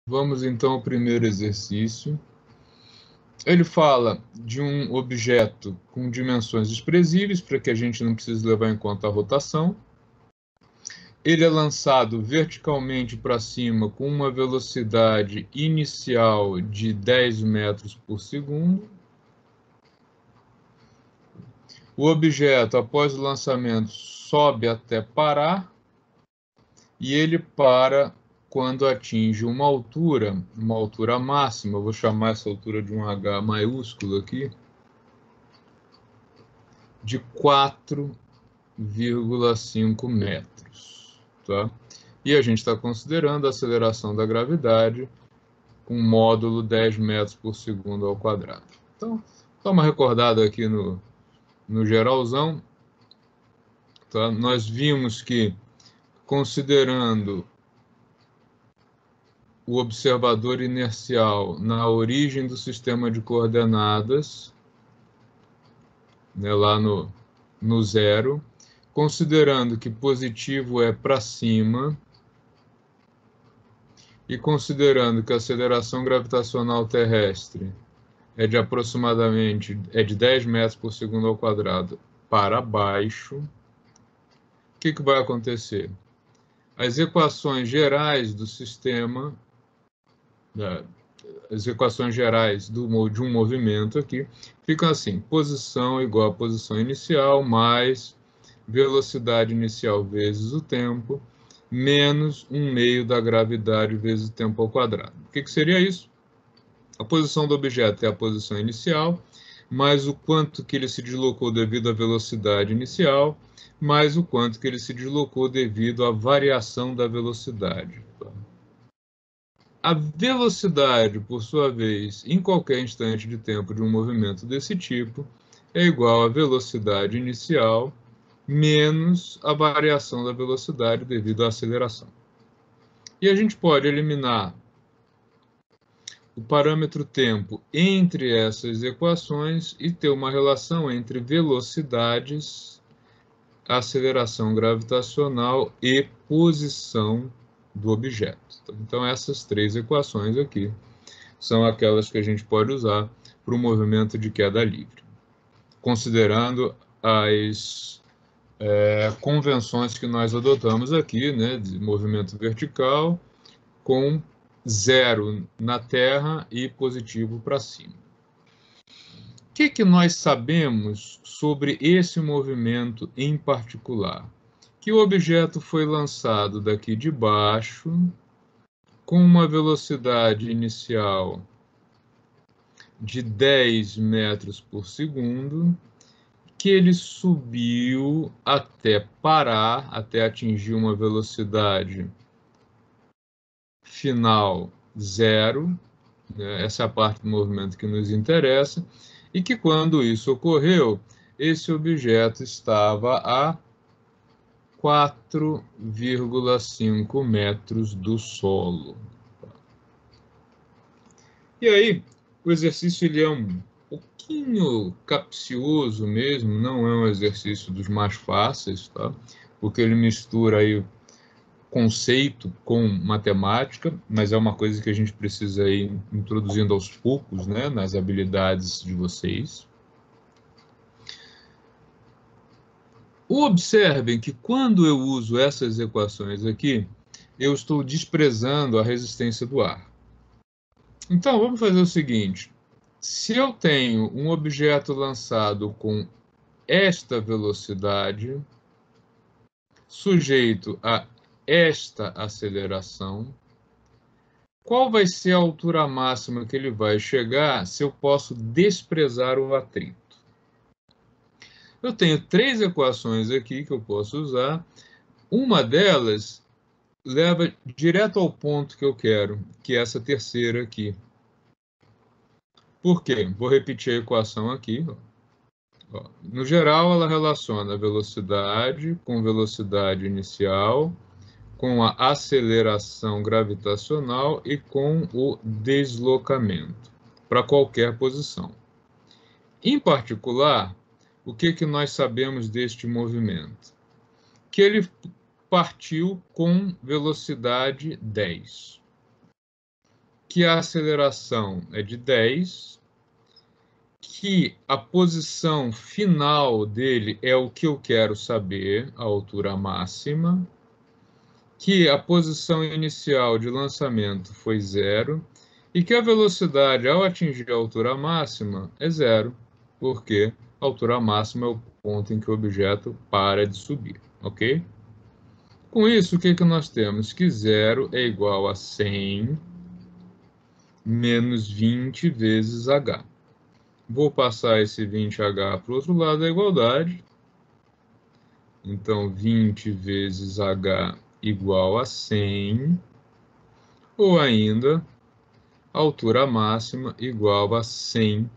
Vamos então ao primeiro exercício. Ele fala de um objeto com dimensões desprezíveis, para que a gente não precise levar em conta a rotação. Ele é lançado verticalmente para cima com uma velocidade inicial de 10 metros por segundo. O objeto, após o lançamento, sobe até parar, e ele para quando atinge uma altura máxima. Eu vou chamar essa altura de um H maiúsculo aqui, de 4,5 metros. Tá? E a gente está considerando a aceleração da gravidade com módulo 10 metros por segundo ao quadrado. Então, dá uma recordada aqui no geralzão. Tá? Nós vimos que, considerando o observador inercial na origem do sistema de coordenadas, né, lá no zero, considerando que positivo é para cima, e considerando que a aceleração gravitacional terrestre é de aproximadamente 10 metros por segundo ao quadrado para baixo, o que vai acontecer? As equações gerais do sistema, as equações gerais de um movimento aqui, ficam assim: posição igual a posição inicial, mais velocidade inicial vezes o tempo, menos 1/2 da gravidade vezes o tempo ao quadrado. O que seria isso? A posição do objeto é a posição inicial, mais o quanto que ele se deslocou devido à velocidade inicial, mais o quanto que ele se deslocou devido à variação da velocidade. A velocidade, por sua vez, em qualquer instante de tempo de um movimento desse tipo, é igual à velocidade inicial menos a variação da velocidade devido à aceleração. E a gente pode eliminar o parâmetro tempo entre essas equações e ter uma relação entre velocidades, aceleração gravitacional e posição do objeto. Então, essas três equações aqui são aquelas que a gente pode usar para o movimento de queda livre, considerando as convenções que nós adotamos aqui, né, de movimento vertical, com zero na Terra e positivo para cima. O que nós sabemos sobre esse movimento em particular? Que o objeto foi lançado daqui de baixo, com uma velocidade inicial de 10 metros por segundo, que ele subiu até parar, até atingir uma velocidade final zero, né? Essa é a parte do movimento que nos interessa, e que quando isso ocorreu, esse objeto estava a 4,5 metros do solo. E aí, o exercício ele é um pouquinho capcioso mesmo, não é um exercício dos mais fáceis, tá? Porque ele mistura aí conceito com matemática, mas é uma coisa que a gente precisa ir introduzindo aos poucos, né, nas habilidades de vocês. Observem que quando eu uso essas equações aqui, eu estou desprezando a resistência do ar. Então, vamos fazer o seguinte: se eu tenho um objeto lançado com esta velocidade, sujeito a esta aceleração, qual vai ser a altura máxima que ele vai chegar se eu posso desprezar o atrito? Eu tenho três equações aqui que eu posso usar. Uma delas leva direto ao ponto que eu quero, que é essa terceira aqui. Por quê? Vou repetir a equação aqui. No geral, ela relaciona a velocidade com velocidade inicial, com a aceleração gravitacional e com o deslocamento, para qualquer posição. Em particular, o que nós sabemos deste movimento? Que ele partiu com velocidade 10. que a aceleração é de 10, que a posição final dele é o que eu quero saber, a altura máxima, que a posição inicial de lançamento foi 0 e que a velocidade ao atingir a altura máxima é 0, porque a altura máxima é o ponto em que o objeto para de subir, ok? Com isso, o que nós temos? Que 0 é igual a 100 menos 20 vezes h. Vou passar esse 20h para o outro lado da igualdade. Então, 20 vezes h igual a 100, ou ainda, altura máxima igual a 100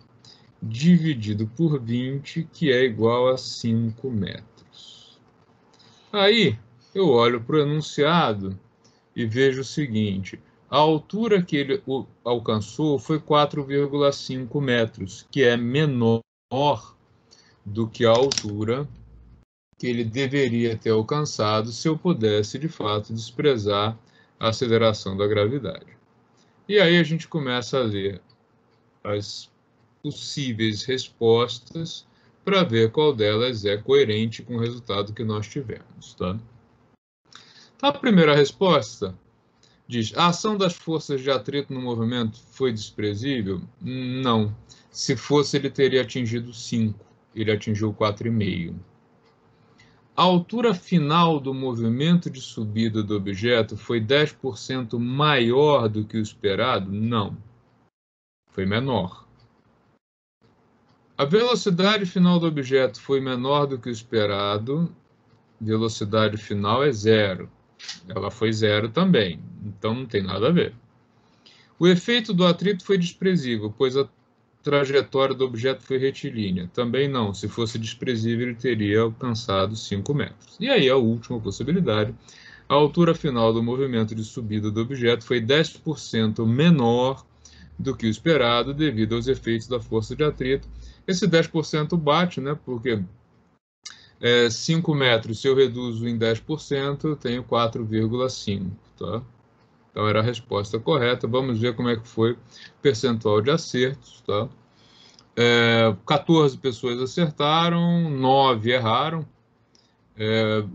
dividido por 20, que é igual a 5 metros. Aí, eu olho para o enunciado e vejo o seguinte: a altura que ele alcançou foi 4,5 metros, que é menor do que a altura que ele deveria ter alcançado se eu pudesse, de fato, desprezar a aceleração da gravidade. E aí a gente começa a ler as possíveis respostas para ver qual delas é coerente com o resultado que nós tivemos, tá? Então, a primeira resposta diz: a ação das forças de atrito no movimento foi desprezível? Não. Se fosse, ele teria atingido 5. Ele atingiu 4,5. A altura final do movimento de subida do objeto foi 10% maior do que o esperado? Não. Foi menor. A velocidade final do objeto foi menor do que o esperado? Velocidade final é 0. Ela foi 0 também, então não tem nada a ver. O efeito do atrito foi desprezível, pois a trajetória do objeto foi retilínea. Também não. Se fosse desprezível, ele teria alcançado 5 metros. E aí a última possibilidade: a altura final do movimento de subida do objeto foi 10% menor do que o esperado devido aos efeitos da força de atrito. Esse 10% bate, né? Porque 5 metros, se eu reduzo em 10%, eu tenho 4,5, tá? Então, era a resposta correta. Vamos ver como é que foi o percentual de acertos, tá? 14 pessoas acertaram, 9 erraram.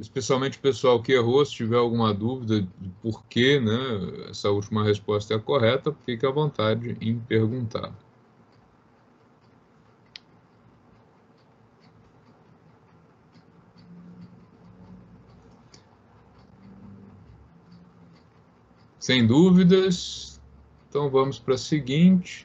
Especialmente o pessoal que errou, se tiver alguma dúvida de por que, né, essa última resposta é a correta, fique à vontade em perguntar. Sem dúvidas, então vamos para a seguinte.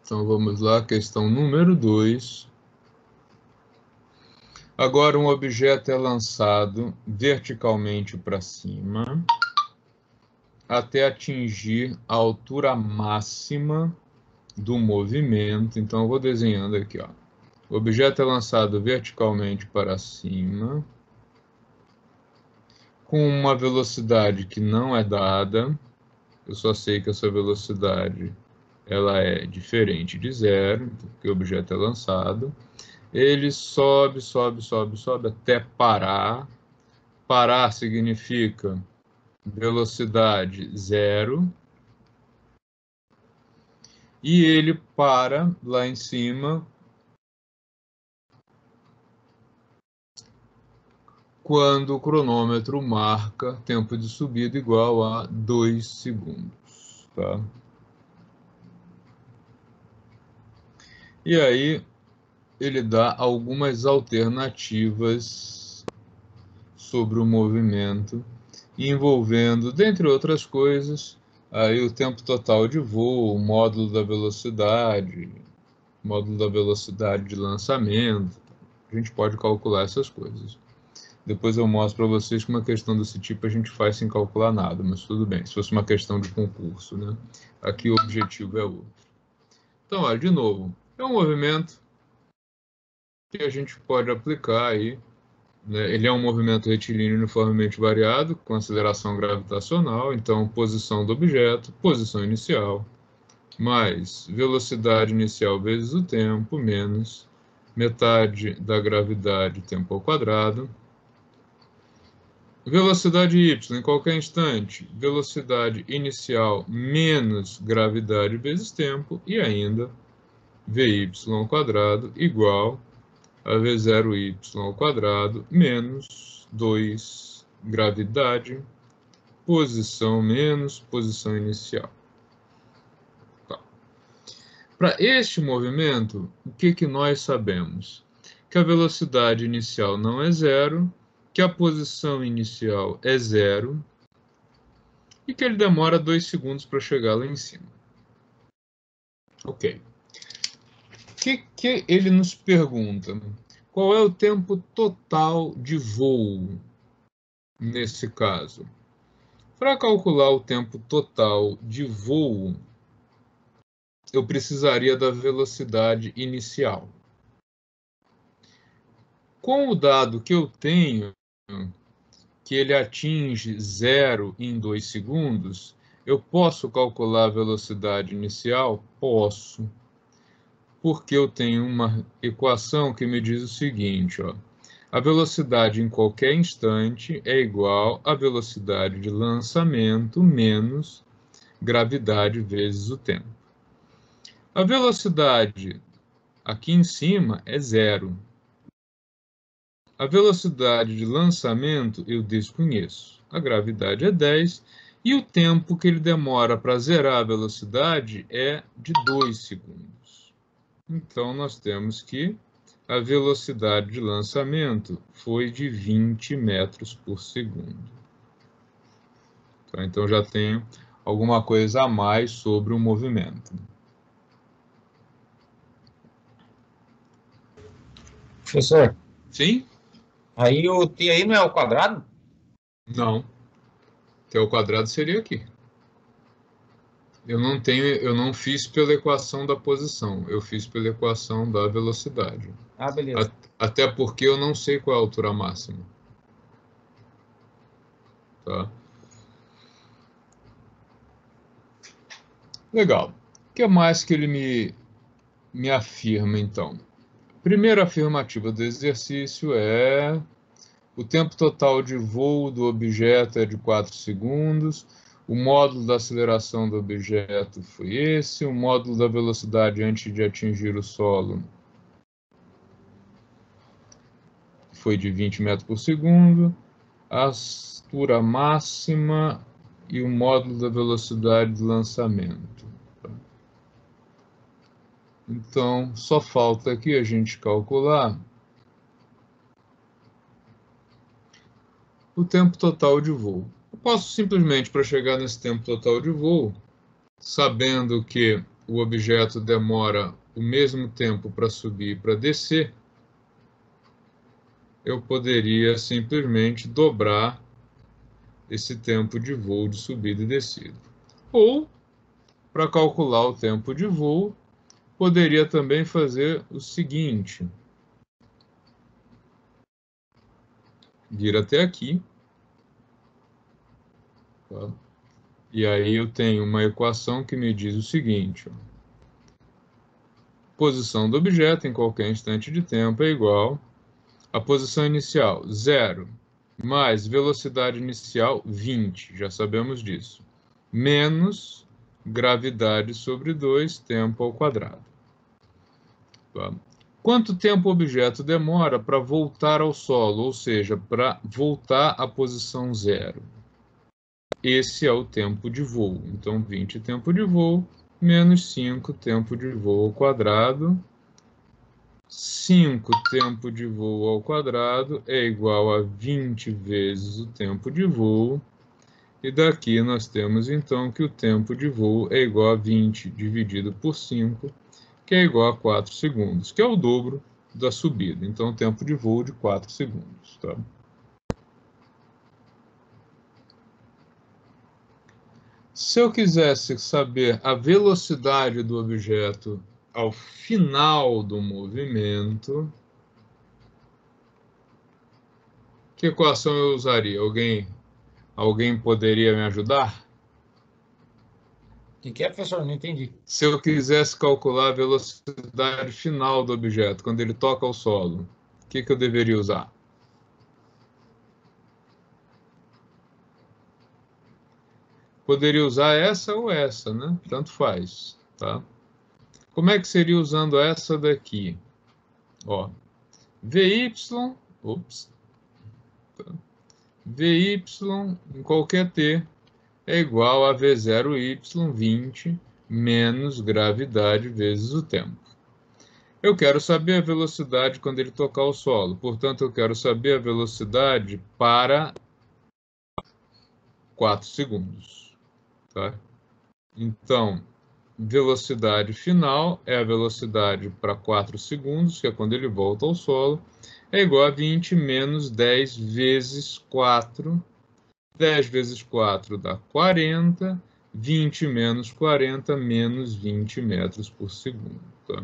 Então vamos lá, questão número 2. Agora um objeto é lançado verticalmente para cima até atingir a altura máxima do movimento. Então eu vou desenhando aqui, ó. O objeto é lançado verticalmente para cima com uma velocidade que não é dada. Eu só sei que essa velocidade ela é diferente de 0, porque o objeto é lançado. Ele sobe, sobe, sobe, sobe até parar. Parar significa velocidade 0. E ele para lá em cima quando o cronômetro marca tempo de subida igual a 2 segundos, tá? E aí ele dá algumas alternativas sobre o movimento, envolvendo, dentre outras coisas, aí o tempo total de voo, o módulo da velocidade de lançamento. A gente pode calcular essas coisas. Depois eu mostro para vocês que uma questão desse tipo a gente faz sem calcular nada, mas tudo bem, se fosse uma questão de concurso, né? Aqui o objetivo é outro. Então, olha, de novo, é um movimento que a gente pode aplicar aí, né? Ele é um movimento retilíneo uniformemente variado, com aceleração gravitacional, então posição do objeto, posição inicial, mais velocidade inicial vezes o tempo, menos metade da gravidade, tempo ao quadrado. Velocidade y em qualquer instante, velocidade inicial menos gravidade vezes tempo, e ainda vy ao quadrado igual a v0y ao quadrado menos 2 gravidade, posição menos posição inicial. Tá. Para este movimento, o que nós sabemos? Que a velocidade inicial não é zero, que a posição inicial é zero e que ele demora 2 segundos para chegar lá em cima. Ok. O que ele nos pergunta? Qual é o tempo total de voo nesse caso? Para calcular o tempo total de voo, eu precisaria da velocidade inicial. Com o dado que eu tenho, que ele atinge zero em 2 segundos, eu posso calcular a velocidade inicial? Posso. Porque eu tenho uma equação que me diz o seguinte, ó. A velocidade em qualquer instante é igual à velocidade de lançamento menos gravidade vezes o tempo. A velocidade aqui em cima é zero. A velocidade de lançamento eu desconheço. A gravidade é 10 e o tempo que ele demora para zerar a velocidade é de 2 segundos. Então, nós temos que a velocidade de lançamento foi de 20 metros por segundo. Tá? Então, já tenho alguma coisa a mais sobre o movimento. Professor, Sim? aí o t aí não é ao quadrado? Não. T ao quadrado seria aqui. Eu não fiz pela equação da posição, eu fiz pela equação da velocidade. Ah, beleza. Até porque eu não sei qual é a altura máxima. Tá? Legal. O que mais que ele me afirma, então? Primeira afirmativa do exercício é: o tempo total de voo do objeto é de 4 segundos, o módulo da aceleração do objeto foi esse, o módulo da velocidade antes de atingir o solo foi de 20 metros por segundo, a altura máxima e o módulo da velocidade de lançamento. Então, só falta aqui a gente calcular o tempo total de voo. Eu posso simplesmente, para chegar nesse tempo total de voo, sabendo que o objeto demora o mesmo tempo para subir e para descer, eu poderia simplesmente dobrar esse tempo de voo de subida e descida. Ou, para calcular o tempo de voo, poderia também fazer o seguinte: vir até aqui, tá? E aí eu tenho uma equação que me diz o seguinte: ó, posição do objeto em qualquer instante de tempo é igual a posição inicial, 0, mais velocidade inicial, 20, já sabemos disso, menos gravidade sobre 2, tempo ao quadrado. Tá? Quanto tempo o objeto demora para voltar ao solo, ou seja, para voltar à posição 0? Esse é o tempo de voo. Então, 20 tempo de voo, menos 5 tempo de voo ao quadrado. 5 tempo de voo ao quadrado é igual a 20 vezes o tempo de voo. E daqui nós temos, então, que o tempo de voo é igual a 20 dividido por 5, que é igual a 4 segundos, que é o dobro da subida. Então, tempo de voo de 4 segundos. Tá? Se eu quisesse saber a velocidade do objeto ao final do movimento, que equação eu usaria? Alguém poderia me ajudar? que é, professor? Não entendi. Se eu quisesse calcular a velocidade final do objeto, quando ele toca o solo, o que eu deveria usar? Poderia usar essa ou essa, né? Tanto faz, tá? Como é que seria usando essa daqui? Ó, VY, ops, tá? VY em qualquer T é igual a V0Y 20 menos gravidade vezes o tempo. Eu quero saber a velocidade quando ele tocar o solo. Portanto, eu quero saber a velocidade para 4 segundos. Tá? Então, velocidade final é a velocidade para 4 segundos, que é quando ele volta ao solo, é igual a 20 menos 10 vezes 4. 10 vezes 4 dá 40. 20 menos 40, menos 20 metros por segundo. Tá?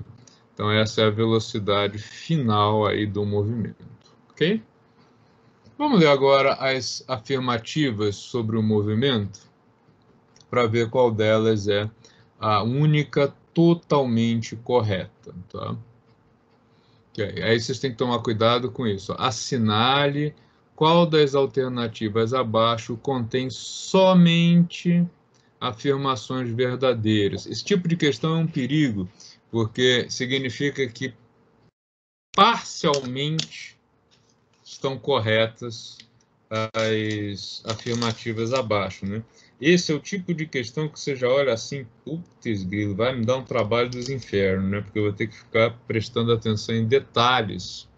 Então, essa é a velocidade final aí do movimento. Ok? Vamos ler agora as afirmativas sobre o movimento, para ver qual delas é a única totalmente correta. Tá? Okay. Aí vocês têm que tomar cuidado com isso. Assinale qual das alternativas abaixo contém somente afirmações verdadeiras. Esse tipo de questão é um perigo, porque significa que parcialmente estão corretas as afirmativas abaixo, né? Esse é o tipo de questão que você já olha assim, putz, grilo, vai me dar um trabalho dos infernos, né? Porque eu vou ter que ficar prestando atenção em detalhes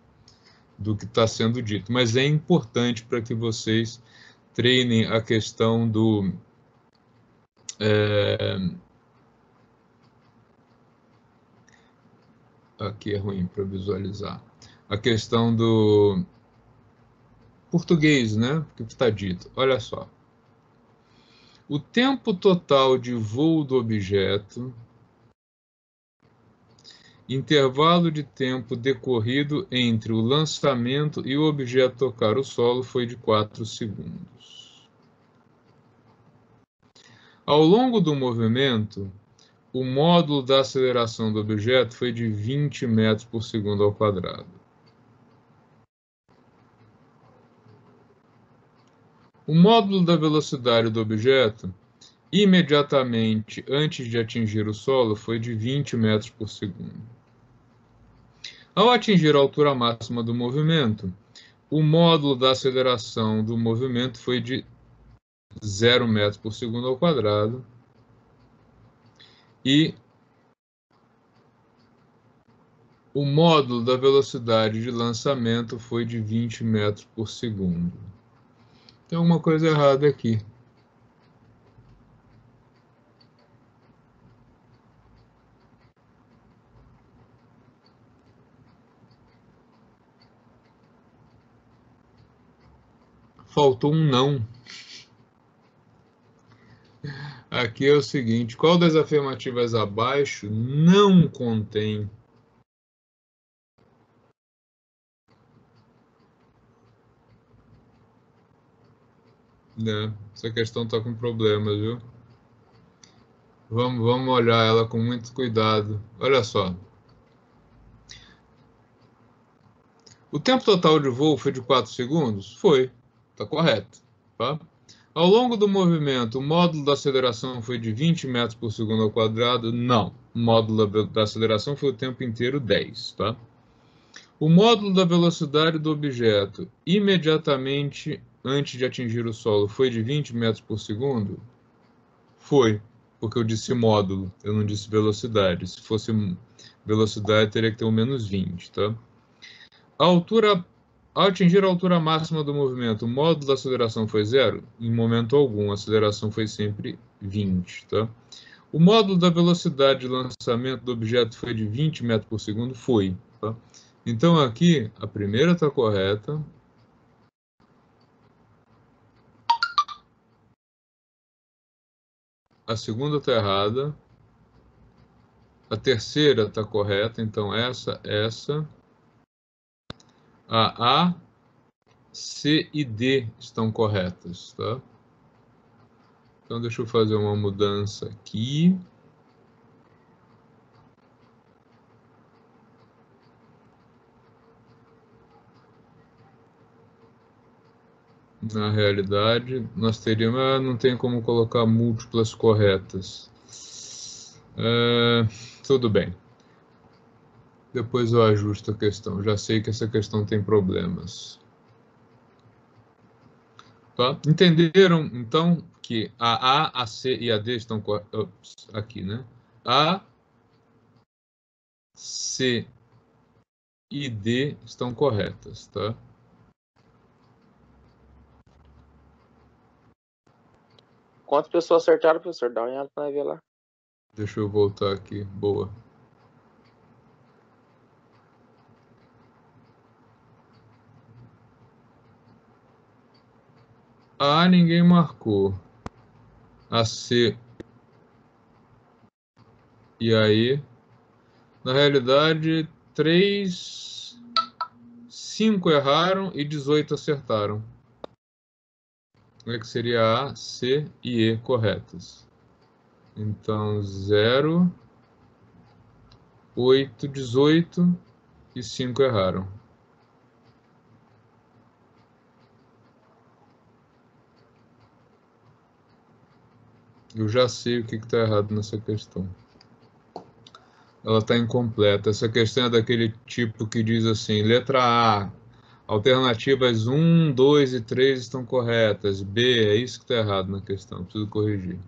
do que está sendo dito. Mas é importante para que vocês treinem a questão do... Aqui é ruim para visualizar. A questão do português, né? O que está dito. Olha só. O tempo total de voo do objeto, intervalo de tempo decorrido entre o lançamento e o objeto tocar o solo foi de 4 segundos. Ao longo do movimento, o módulo da aceleração do objeto foi de 20 metros por segundo ao quadrado. O módulo da velocidade do objeto, imediatamente antes de atingir o solo, foi de 20 metros por segundo. Ao atingir a altura máxima do movimento, o módulo da aceleração do movimento foi de 0 metros por segundo ao quadrado e o módulo da velocidade de lançamento foi de 20 metros por segundo. Tem alguma coisa errada aqui. Faltou um não. Aqui é o seguinte, qual das afirmativas abaixo não contém? Né? Essa questão está com problemas, viu? Vamos olhar ela com muito cuidado. Olha só. O tempo total de voo foi de 4 segundos? Foi. Está correto. Tá? Ao longo do movimento, o módulo da aceleração foi de 20 metros por segundo ao quadrado? Não. O módulo da aceleração foi o tempo inteiro 10. Tá? O módulo da velocidade do objeto, imediatamente antes de atingir o solo, foi de 20 metros por segundo? Foi, porque eu disse módulo, eu não disse velocidade. Se fosse velocidade, teria que ter um menos 20, tá? Ao atingir a altura máxima do movimento, o módulo da aceleração foi 0? Em momento algum, a aceleração foi sempre 20, tá? O módulo da velocidade de lançamento do objeto foi de 20 metros por segundo? Foi, tá? Então, aqui, a primeira está correta. A segunda está errada. A terceira está correta, então essa. A, C e D estão corretas, tá? Então, deixa eu fazer uma mudança aqui. Na realidade, nós teríamos... não tem como colocar múltiplas corretas. Tudo bem. Depois eu ajusto a questão. Já sei que essa questão tem problemas. Tá? Entenderam, então, que a C e a D estão aqui, né? A, C e D estão corretas, tá? Quantas pessoas acertaram, professor? Dá uma olhada para ver lá. Deixa eu voltar aqui. Boa. A ninguém marcou. A C e aí, na realidade, 5 erraram e 18 acertaram. Como é que seria A, C e E corretas? Então, 0, 8, 18 e 5 erraram. Eu já sei o que está errado nessa questão. Ela está incompleta. Essa questão é daquele tipo que diz assim, letra A, alternativas 1, 2 e 3 estão corretas. B, é isso que está errado na questão, preciso corrigir.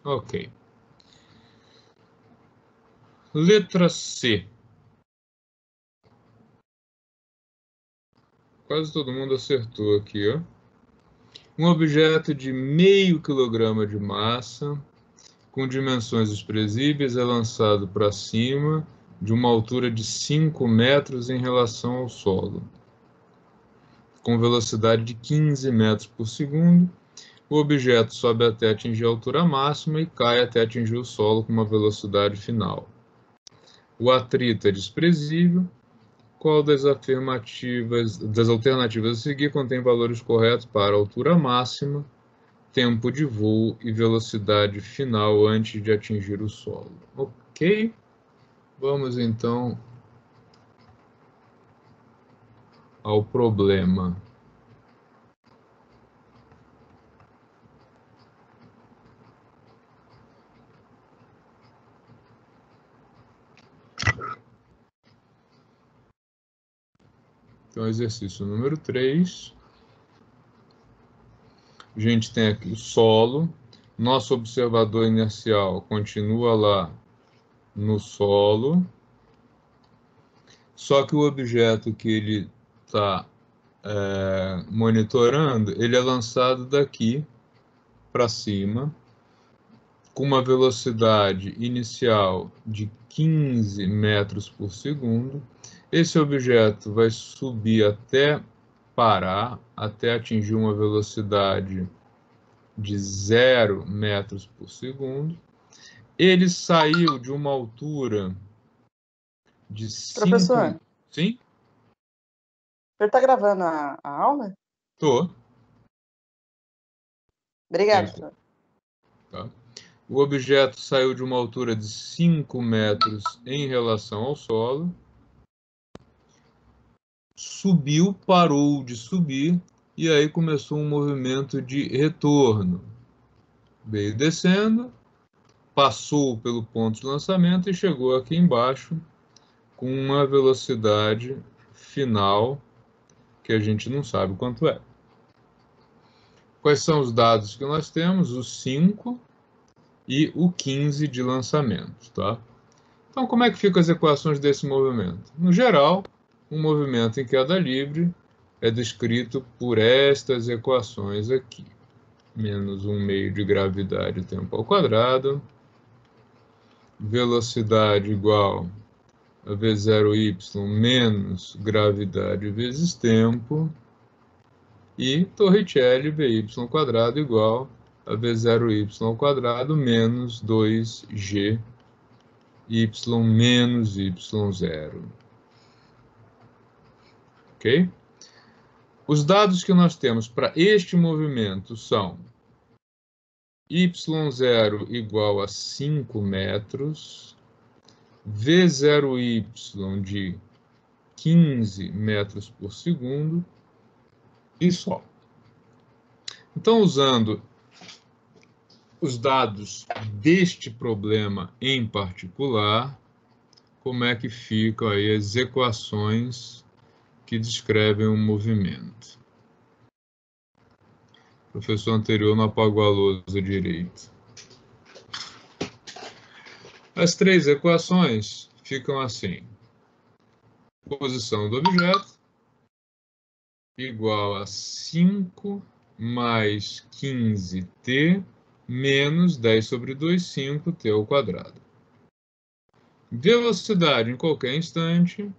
Ok. Letra C. Quase todo mundo acertou aqui, ó. Um objeto de meio quilograma de massa, com dimensões desprezíveis, é lançado para cima de uma altura de 5 metros em relação ao solo, com velocidade de 15 metros por segundo. O objeto sobe até atingir a altura máxima e cai até atingir o solo com uma velocidade final. O atrito é desprezível. Qual das alternativas a seguir contém valores corretos para altura máxima, tempo de voo e velocidade final antes de atingir o solo? Ok. Vamos então ao problema. Então, exercício número 3. A gente tem aqui o solo. Nosso observador inercial continua lá no solo. Só que o objeto que ele está monitorando, ele é lançado daqui para cima, com uma velocidade inicial de 15 metros por segundo. Esse objeto vai subir até parar, até atingir uma velocidade de 0 metros por segundo. Ele saiu de uma altura de 5... Professor? Sim? O senhor está gravando a aula? Tô. Obrigado, Sim. senhor. Tá. O objeto saiu de uma altura de 5 metros em relação ao solo, subiu, parou de subir, e aí começou um movimento de retorno. Veio descendo, passou pelo ponto de lançamento e chegou aqui embaixo com uma velocidade final que a gente não sabe quanto é. Quais são os dados que nós temos? O 5 e o 15 de lançamento, tá? Então, como é que ficam as equações desse movimento? No geral, um movimento em queda livre é descrito por estas equações aqui. Menos 1 meio de gravidade tempo ao quadrado, velocidade igual a V0y menos gravidade vezes tempo, e Torricelli Vy² igual a V0y² menos 2G y menos y0. Ok? Os dados que nós temos para este movimento são y0 igual a 5 metros, v0y de 15 metros por segundo e só. Então, usando os dados deste problema em particular, como é que ficam aí as equações que descrevem o movimento? O professor anterior não apagou a lousa direito. As três equações ficam assim. Posição do objeto igual a 5 mais 15t menos 10 sobre 2, 5t ao quadrado. Velocidade em qualquer instante,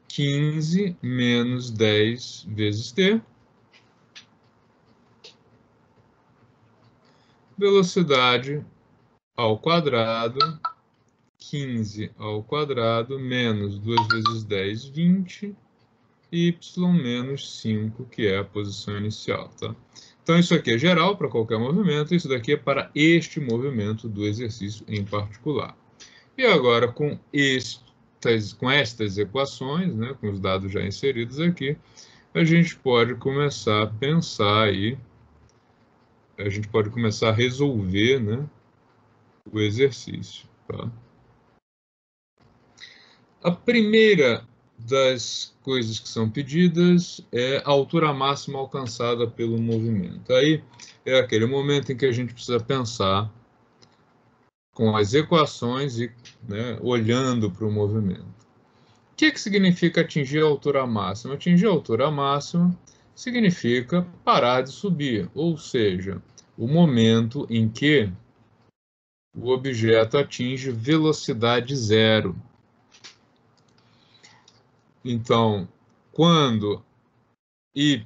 15 menos 10 vezes t. Velocidade ao quadrado, 15 ao quadrado, menos 2 vezes 10, 20, y menos 5, que é a posição inicial, tá? Então, isso aqui é geral para qualquer movimento, isso daqui é para este movimento do exercício em particular. E agora, com estas equações, né, com os dados já inseridos aqui, a gente pode começar a pensar aí, a gente pode começar a resolver, né, o exercício, tá? A primeira das coisas que são pedidas é a altura máxima alcançada pelo movimento. Aí é aquele momento em que a gente precisa pensar com as equações e, né, olhando para o movimento. O que significa atingir a altura máxima? Atingir a altura máxima significa parar de subir, ou seja, o momento em que o objeto atinge velocidade zero. Então, quando y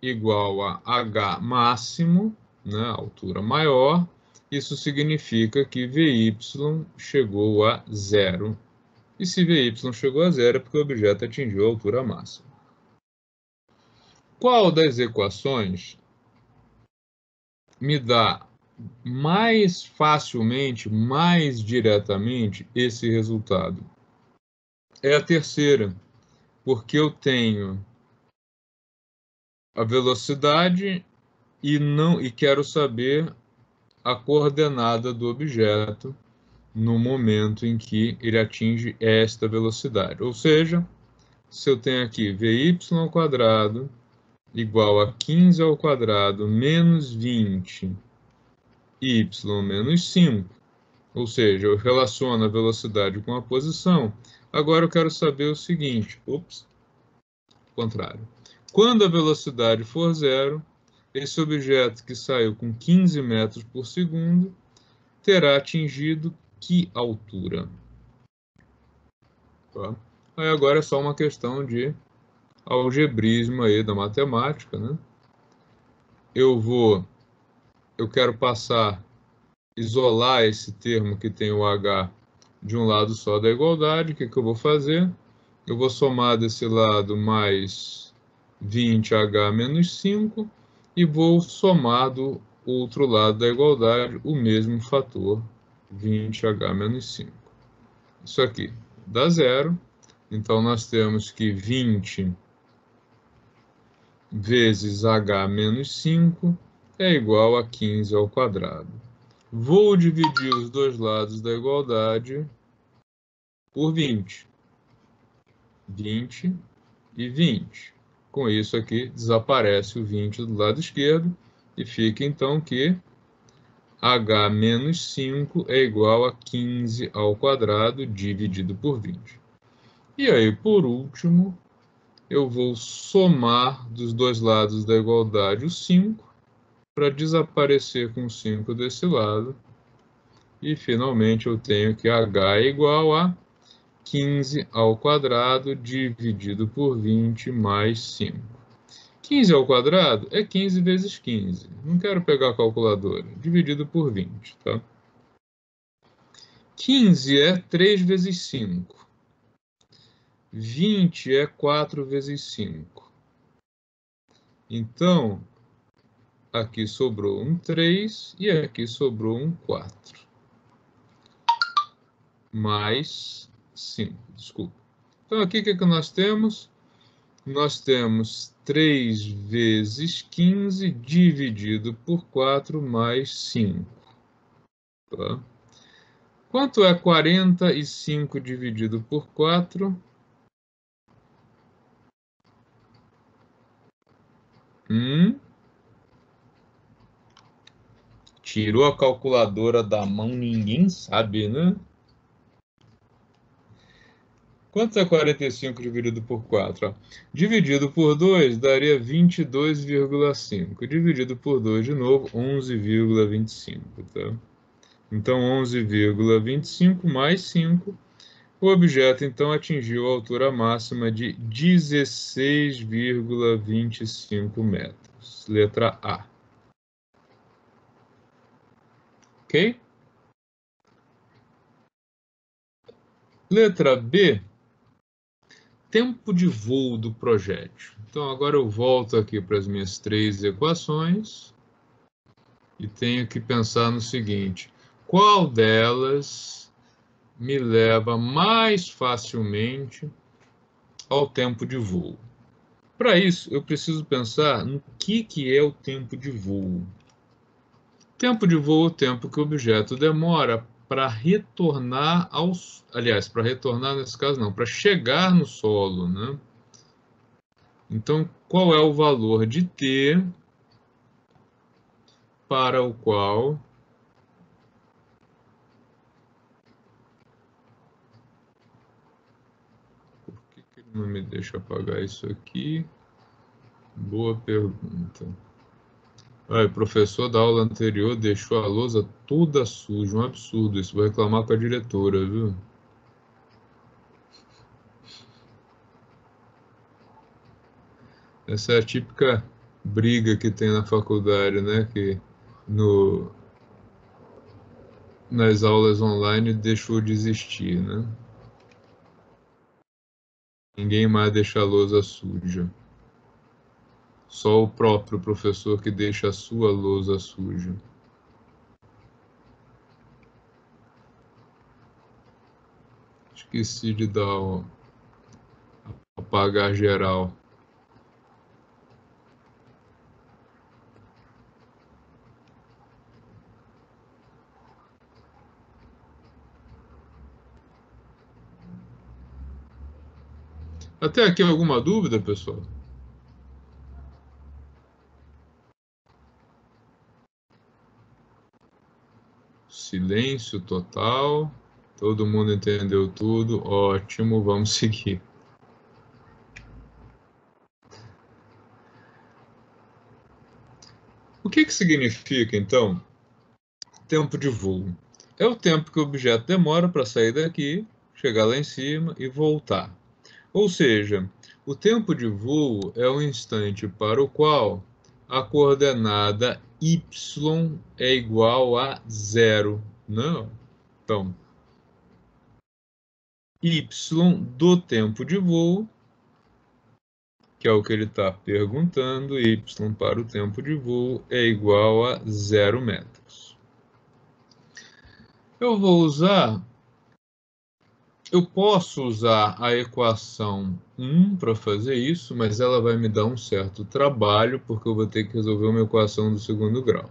igual a h máximo, né, altura maior, isso significa que vy chegou a zero. E se vy chegou a zero é porque o objeto atingiu a altura máxima. Qual das equações me dá mais facilmente, mais diretamente esse resultado? É a terceira, porque eu tenho a velocidade e quero saber a coordenada do objeto no momento em que ele atinge esta velocidade. Ou seja, se eu tenho aqui vy ao quadrado igual a 15 ao quadrado menos 20 y menos 5, ou seja, eu relaciono a velocidade com a posição. Agora eu quero saber o seguinte, contrário. Quando a velocidade for zero, esse objeto que saiu com 15 metros por segundo terá atingido que altura? Tá? Aí agora é só uma questão de algebrismo aí da matemática, né? Eu quero isolar esse termo que tem o h de um lado só da igualdade. O que eu vou fazer? Eu vou somar desse lado mais 20h menos 5 e vou somar do outro lado da igualdade o mesmo fator, 20h menos 5. Isso aqui dá zero. Então, nós temos que 20 vezes h menos 5 é igual a 15 ao quadrado. Vou dividir os dois lados da igualdade por 20. 20 e 20. Com isso aqui, desaparece o 20 do lado esquerdo e fica então que h menos 5 é igual a 15 ao quadrado dividido por 20. E aí, por último, eu vou somar dos dois lados da igualdade o 5 para desaparecer com 5 desse lado. E, finalmente, eu tenho que h é igual a 15 ao quadrado dividido por 20 mais 5. 15 ao quadrado é 15 vezes 15. Não quero pegar a calculadora. Dividido por 20, tá? 15 é 3 vezes 5. 20 é 4 vezes 5. Então, aqui sobrou um 3 e aqui sobrou um 4. Mais 5, desculpa. Então, aqui o que nós temos? Nós temos 3 vezes 15 dividido por 4 mais 5. Tá? Quanto é 45 dividido por 4? Tirou a calculadora da mão, ninguém sabe, né? Quanto é 45 dividido por 4? Ó? Dividido por 2 daria 22,5. Dividido por 2 de novo, 11,25. Tá? Então, 11,25 mais 5. O objeto, então, atingiu a altura máxima de 16,25 metros. Letra A. Ok? Letra B. Tempo de voo do projétil. Então, agora eu volto aqui para as minhas 3 equações e tenho que pensar no seguinte: qual delas me leva mais facilmente ao tempo de voo? Para isso, eu preciso pensar no que é o tempo de voo. Tempo de voo é o tempo que o objeto demora para retornar aos... Aliás, para retornar nesse caso não, para chegar no solo, né? Então, qual é o valor de t para o qual por que ele não me deixa apagar isso aqui? Boa pergunta. O professor da aula anterior deixou a lousa toda suja, um absurdo isso. Vou reclamar com a diretora, viu? Essa é a típica briga que tem na faculdade, né? Que nas aulas online deixou de existir, né? Ninguém mais deixa a lousa suja. Só o próprio professor que deixa a sua lousa suja. Esqueci de dar o apagar geral. Até aqui alguma dúvida, pessoal? Silêncio total. Todo mundo entendeu tudo. Ótimo, vamos seguir. O que significa, então, tempo de voo? É o tempo que o objeto demora para sair daqui, chegar lá em cima e voltar. Ou seja, o tempo de voo é o instante para o qual a coordenada y é igual a 0. Não? Então, y do tempo de voo, que é o que ele está perguntando, y para o tempo de voo é igual a 0 metros. Eu posso usar a equação 1 para fazer isso, mas ela vai me dar um certo trabalho, porque eu vou ter que resolver uma equação do segundo grau.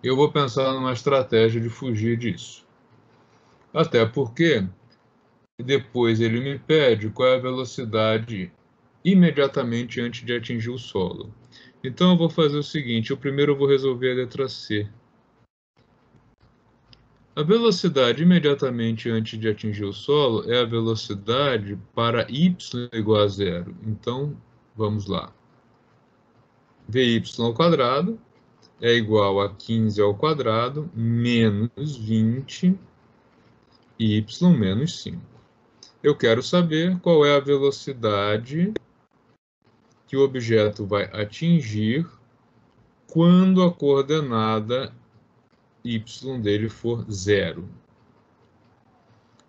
Eu vou pensar numa estratégia de fugir disso. Até porque depois ele me pede qual é a velocidade imediatamente antes de atingir o solo. Então eu vou fazer o seguinte, primeiro eu vou resolver a letra C. A velocidade imediatamente antes de atingir o solo é a velocidade para y igual a 0. Então, vamos lá. Vy ao quadrado é igual a 15 ao quadrado menos 20 y menos 5. Eu quero saber qual é a velocidade que o objeto vai atingir quando a coordenada y dele for 0.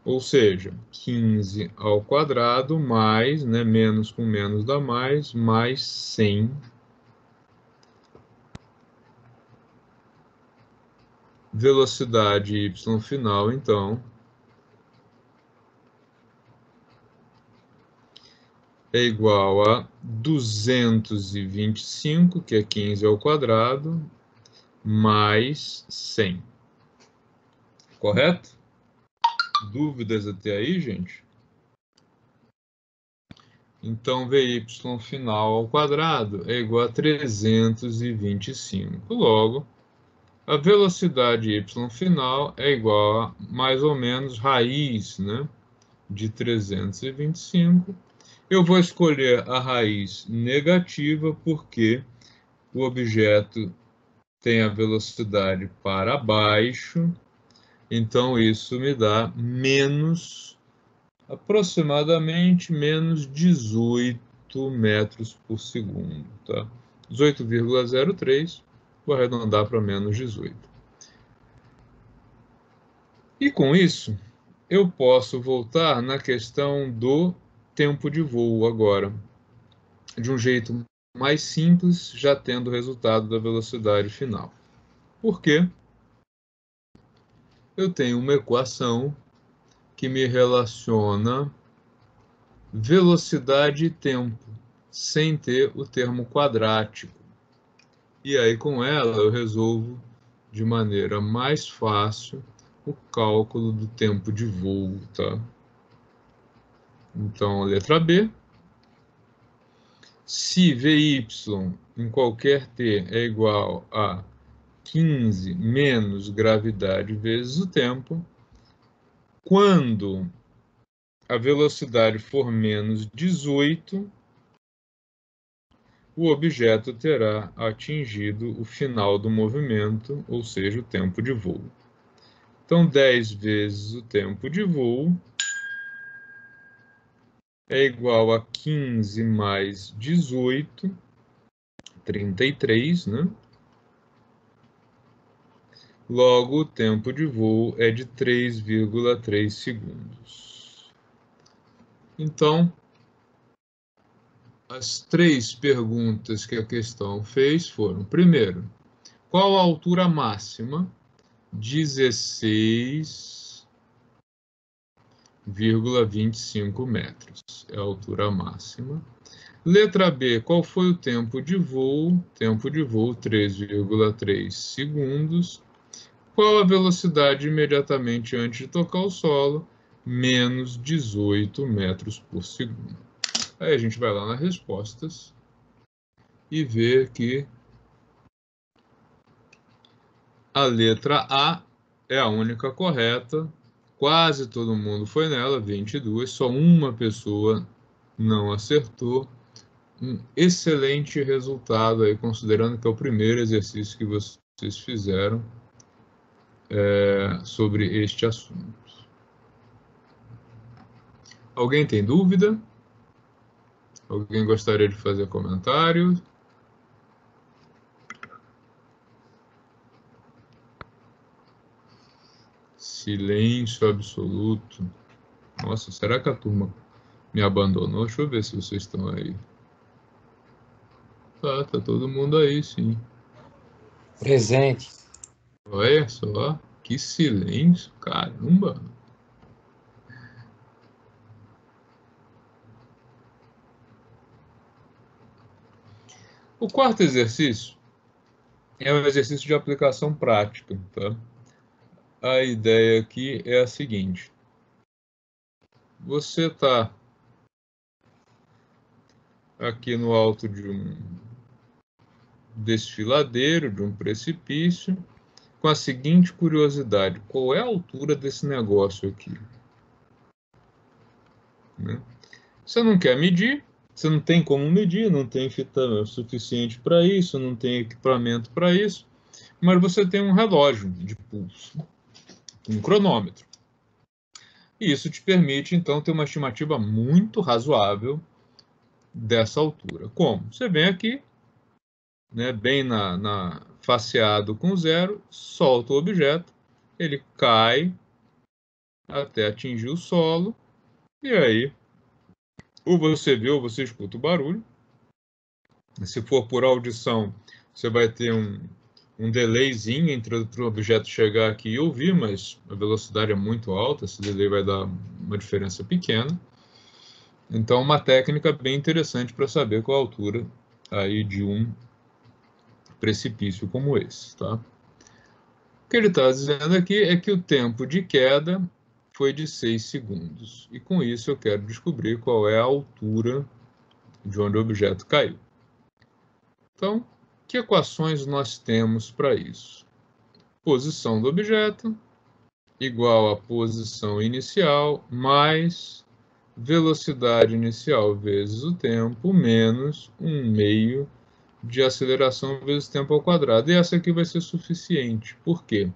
Ou seja, 15 ao quadrado mais, né, menos com menos dá mais 100 velocidade y final, então, é igual a 225, que é 15 ao quadrado, mais 100. Correto? Dúvidas até aí, gente? Então, Vy final ao quadrado é igual a 325. Logo, a velocidade y final é igual a mais ou menos raiz, né, de 325. Eu vou escolher a raiz negativa porque o objeto tem a velocidade para baixo, então isso me dá aproximadamente menos 18 metros por segundo, tá? 18,03, vou arredondar para menos 18. E com isso, eu posso voltar na questão do tempo de voo agora, de um jeito mais simples, já tendo o resultado da velocidade final. Por quê? Eu tenho uma equação que me relaciona velocidade e tempo, sem ter o termo quadrático. E aí, com ela, eu resolvo de maneira mais fácil o cálculo do tempo de voo, tá? Então, a letra B. Se Vy em qualquer t é igual a 15 menos gravidade vezes o tempo, quando a velocidade for menos 18, o objeto terá atingido o final do movimento, ou seja, o tempo de voo. Então, 10 vezes o tempo de voo é igual a 15 mais 18, 33, né? Logo, o tempo de voo é de 3,3 segundos. Então, as três perguntas que a questão fez foram: primeiro, qual a altura máxima? 16,25 metros é a altura máxima. Letra B, qual foi o tempo de voo? Tempo de voo, 3,3 segundos. Qual a velocidade imediatamente antes de tocar o solo? Menos 18 metros por segundo. Aí a gente vai lá nas respostas e vê que a letra A é a única correta. Quase todo mundo foi nela, 22. Só uma pessoa não acertou. Um excelente resultado aí, considerando que é o primeiro exercício que vocês fizeram sobre este assunto. Alguém tem dúvida? Alguém gostaria de fazer comentário? Silêncio absoluto. Nossa, será que a turma me abandonou? Deixa eu ver se vocês estão aí. Tá todo mundo aí, sim. Presente. Olha só, que silêncio, caramba. O quarto exercício é um exercício de aplicação prática, tá? A ideia aqui é a seguinte: você está aqui no alto de um desfiladeiro, de um precipício, com a seguinte curiosidade: qual é a altura desse negócio aqui? Né? Você não quer medir, você não tem como medir, não tem fita suficiente para isso, não tem equipamento para isso, mas você tem um relógio de pulso, um cronômetro. E isso te permite, então, ter uma estimativa muito razoável dessa altura. Como? Você vem aqui, né, bem faceado com zero, solta o objeto, ele cai até atingir o solo, e aí ou você vê ou você escuta o barulho. Se for por audição, você vai ter um delayzinho entre o objeto chegar aqui e eu vir, mas a velocidade é muito alta, esse delay vai dar uma diferença pequena. Então, uma técnica bem interessante para saber qual a altura aí de um precipício como esse, tá? O que ele está dizendo aqui é que o tempo de queda foi de 6 segundos. E com isso eu quero descobrir qual é a altura de onde o objeto caiu. Então, que equações nós temos para isso? Posição do objeto igual a posição inicial mais velocidade inicial vezes o tempo menos 1/2 de aceleração vezes tempo ao quadrado. E essa aqui vai ser suficiente. Por quê?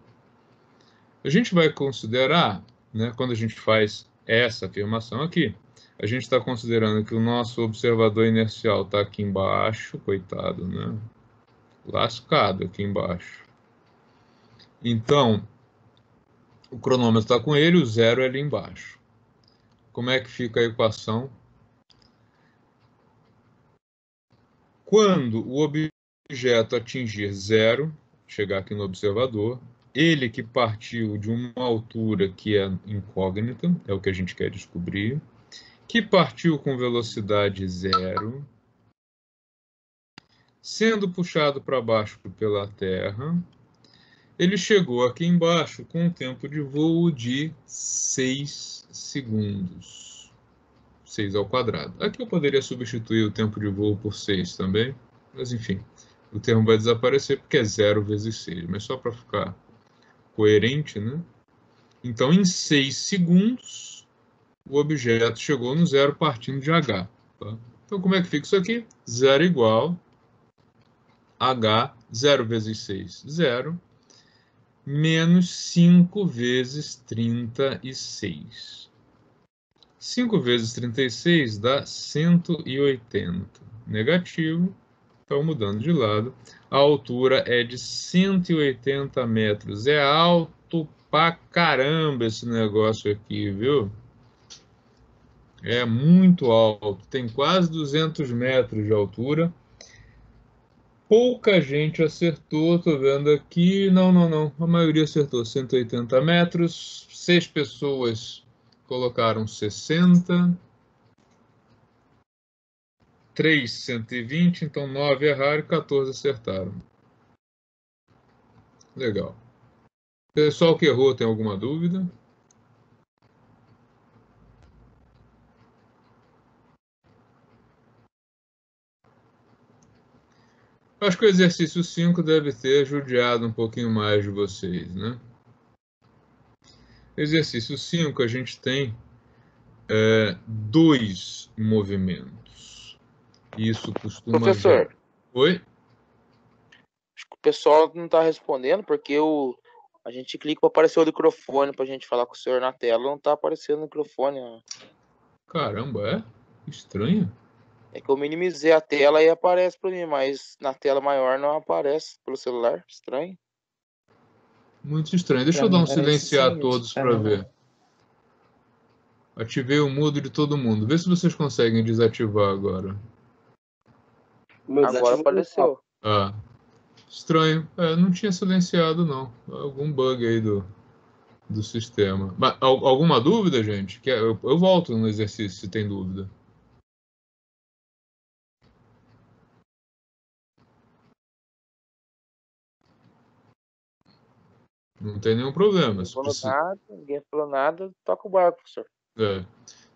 A gente vai considerar, né, quando a gente faz essa afirmação aqui, a gente está considerando que o nosso observador inercial está aqui embaixo, coitado, né? Lascado aqui embaixo. Então, o cronômetro está com ele, o zero é ali embaixo. Como é que fica a equação? Quando o objeto atingir zero, chegar aqui no observador, ele que partiu de uma altura que é incógnita, é o que a gente quer descobrir, que partiu com velocidade zero, sendo puxado para baixo pela Terra, ele chegou aqui embaixo com um tempo de voo de 6 segundos. 6 ao quadrado. Aqui eu poderia substituir o tempo de voo por 6 também, mas enfim, o termo vai desaparecer porque é 0 vezes 6, mas só para ficar coerente, né? Então, em 6 segundos, o objeto chegou no zero partindo de H. Tá? Então, como é que fica isso aqui? Zero igual H, 0 vezes 6, 0, menos 5 vezes 36. 5 vezes 36 dá 180. Negativo, então mudando de lado. A altura é de 180 metros. É alto pra caramba esse negócio aqui, viu? É muito alto. Tem quase 200 metros de altura. Pouca gente acertou, tô vendo aqui. Não. A maioria acertou 180 metros. 6 pessoas colocaram 60. 3, 120, então 9 erraram e 14 acertaram. Legal. Pessoal que errou, tem alguma dúvida? Acho que o exercício 5 deve ter judiado um pouquinho mais de vocês, né? Exercício 5, a gente tem 2 movimentos. Isso costuma... Professor, Oi? acho que o pessoal não está respondendo porque a gente clica para aparecer o microfone para a gente falar com o senhor na tela. Não está aparecendo o microfone. Ó. Caramba, é? Estranho. É que eu minimizei a tela e aparece para mim, mas na tela maior não aparece pelo celular. Estranho. Muito estranho. Deixa Pra eu dar mim um parece silenciar sim, todos pra para mim ver. Ativei o mudo de todo mundo. Vê se vocês conseguem desativar agora. Agora apareceu. Ah, estranho. Não tinha silenciado, não. Algum bug aí do sistema. Mas, alguma dúvida, gente? Eu volto no exercício se tem dúvida. Não tem nenhum problema. Ninguém falou nada, toca o barco, professor.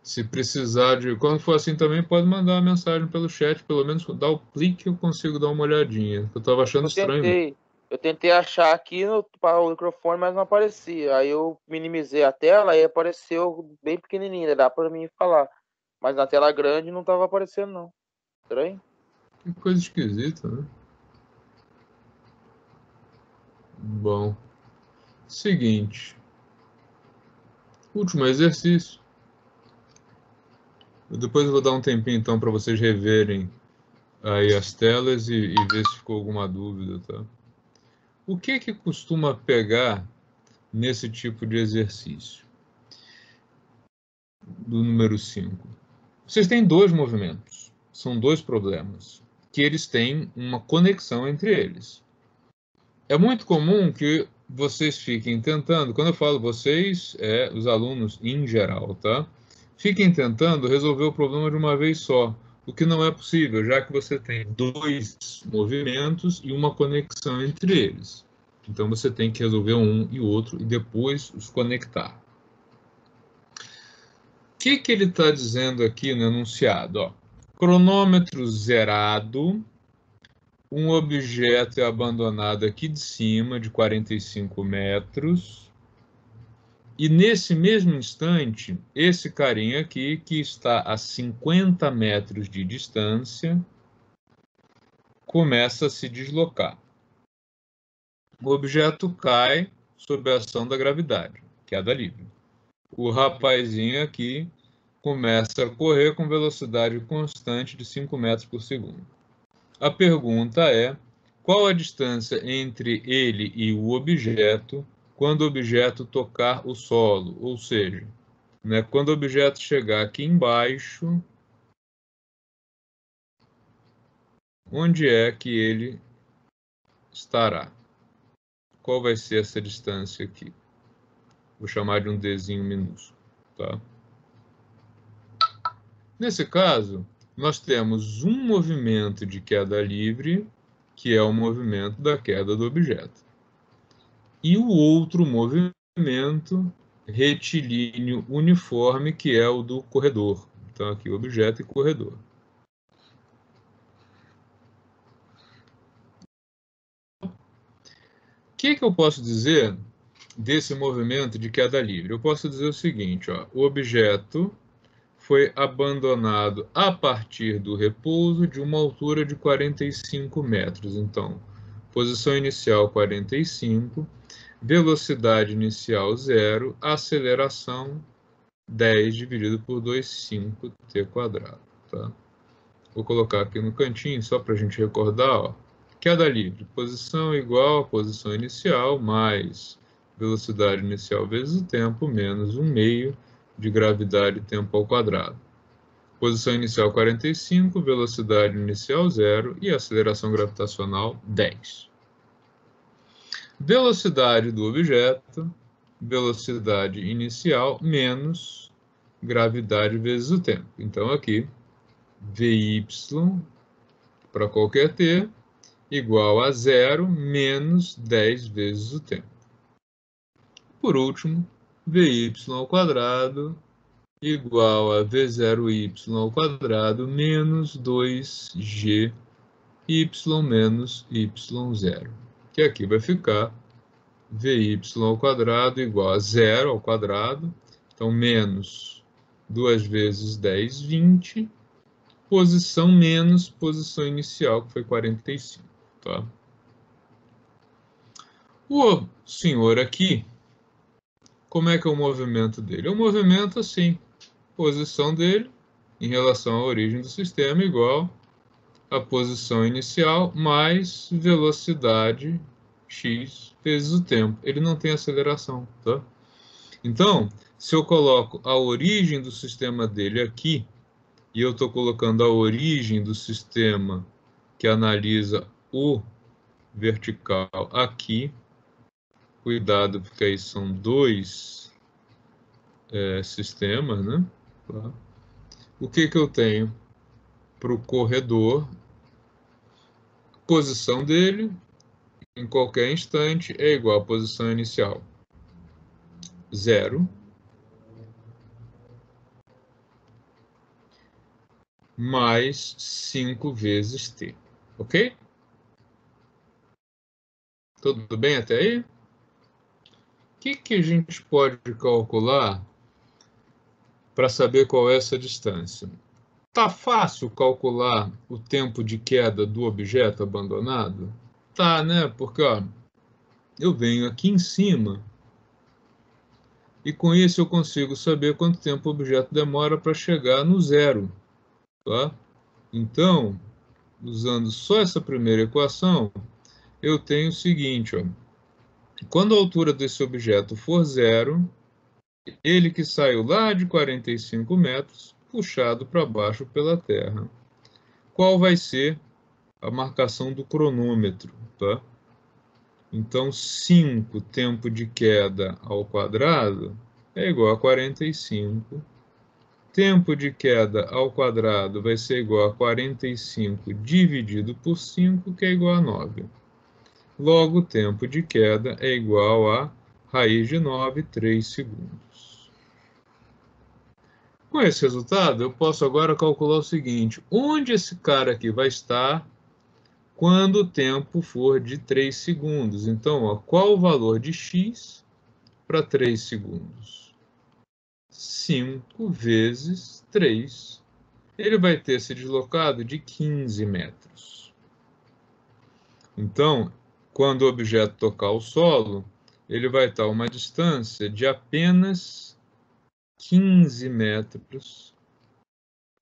Se precisar de... Quando for assim também, pode mandar uma mensagem pelo chat, pelo menos dar o clique eu consigo dar uma olhadinha. Eu estava achando estranho mesmo. Eu tentei achar aqui para o microfone, mas não aparecia. Aí eu minimizei a tela e apareceu bem pequenininha, dá para mim falar. Mas na tela grande não estava aparecendo, não. Estranho? Que coisa esquisita, né? Bom, seguinte. Último exercício. Depois eu vou dar um tempinho então para vocês reverem aí as telas e ver se ficou alguma dúvida, tá? O que costuma pegar nesse tipo de exercício? Do número 5. Vocês têm 2 movimentos. São 2 problemas. Que eles têm uma conexão entre eles. É muito comum que vocês fiquem tentando, quando eu falo vocês, é os alunos em geral, tá? Fiquem tentando resolver o problema de uma vez só, o que não é possível, já que você tem dois movimentos e uma conexão entre eles. Então você tem que resolver um e outro e depois os conectar. O que ele está dizendo aqui no enunciado? Ó, cronômetro zerado. Um objeto é abandonado aqui de cima, de 45 metros. E nesse mesmo instante, esse carinha aqui, que está a 50 metros de distância, começa a se deslocar. O objeto cai sob a ação da gravidade, queda livre. O rapazinho aqui começa a correr com velocidade constante de 5 metros por segundo. A pergunta é: qual a distância entre ele e o objeto quando o objeto tocar o solo? Ou seja, né, quando o objeto chegar aqui embaixo, onde é que ele estará? Qual vai ser essa distância aqui? Vou chamar de um Dzinho minúsculo, tá? Nesse caso, nós temos um movimento de queda livre, que é o movimento da queda do objeto. E o outro movimento retilíneo uniforme, que é o do corredor. Então, aqui, objeto e corredor. O que eu posso dizer desse movimento de queda livre? Eu posso dizer o seguinte, ó, o objeto foi abandonado a partir do repouso de uma altura de 45 metros. Então, posição inicial 45, velocidade inicial 0, aceleração 10 dividido por 2, 5t². Tá? Vou colocar aqui no cantinho, só para a gente recordar. Ó. Queda livre, posição igual a posição inicial, mais velocidade inicial vezes o tempo, menos 1/2 de gravidade tempo ao quadrado. Posição inicial 45, velocidade inicial 0 e aceleração gravitacional 10. Velocidade do objeto, velocidade inicial menos gravidade vezes o tempo. Então aqui, Vy para qualquer t igual a 0 menos 10 vezes o tempo. Por último, Vy ao quadrado igual a V0y ao quadrado menos 2gy menos y0. Que aqui vai ficar Vy ao quadrado igual a 0 ao quadrado. Então, menos 2 vezes 10, 20. Posição menos posição inicial, que foi 45. Tá? O senhor aqui, como é que é o movimento dele? É um movimento assim. Posição dele em relação à origem do sistema igual a posição inicial mais velocidade x vezes o tempo. Ele não tem aceleração, tá? Então, se eu coloco a origem do sistema dele aqui, e eu estou colocando a origem do sistema que analisa o vertical aqui, cuidado porque aí são dois sistemas, né? Tá? O que eu tenho para o corredor? Posição dele em qualquer instante é igual à posição inicial 0 mais 5 vezes t. Ok? Tudo bem até aí? O que a gente pode calcular para saber qual é essa distância? Tá fácil calcular o tempo de queda do objeto abandonado? Tá, né? Porque ó, eu venho aqui em cima e com isso eu consigo saber quanto tempo o objeto demora para chegar no zero. Tá? Então, usando só essa primeira equação, eu tenho o seguinte, ó. Quando a altura desse objeto for 0, ele que saiu lá de 45 metros, puxado para baixo pela Terra. Qual vai ser a marcação do cronômetro? Tá? Então, 5 tempo de queda ao quadrado é igual a 45. Tempo de queda ao quadrado vai ser igual a 45 dividido por 5, que é igual a 9. Logo, o tempo de queda é igual a raiz de 9, 3 segundos. Com esse resultado, eu posso agora calcular o seguinte: onde esse cara aqui vai estar quando o tempo for de 3 segundos? Então, ó, qual o valor de x para 3 segundos? 5 vezes 3. Ele vai ter se deslocado de 15 metros. Então, quando o objeto tocar o solo, ele vai estar a uma distância de apenas 15 metros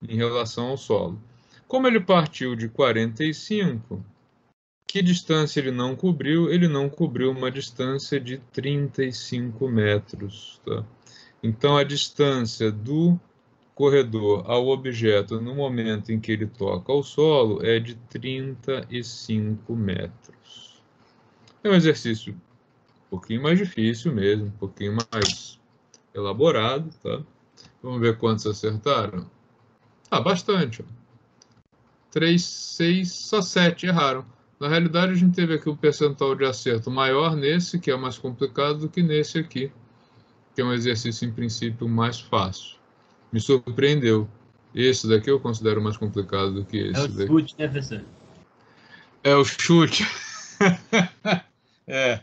em relação ao solo. Como ele partiu de 45, que distância ele não cobriu? Ele não cobriu uma distância de 35 metros. Tá? Então, a distância do corredor ao objeto no momento em que ele toca o solo é de 35 metros. É um exercício um pouquinho mais difícil mesmo, um pouquinho mais elaborado, tá? Vamos ver quantos acertaram. Ah, bastante. 3, 6, só 7 erraram. Na realidade, a gente teve aqui um percentual de acerto maior nesse, que é mais complicado, do que nesse aqui, que é um exercício, em princípio, mais fácil. Me surpreendeu. Esse daqui eu considero mais complicado do que esse daqui. É o chute, né, professor? É o chute. É.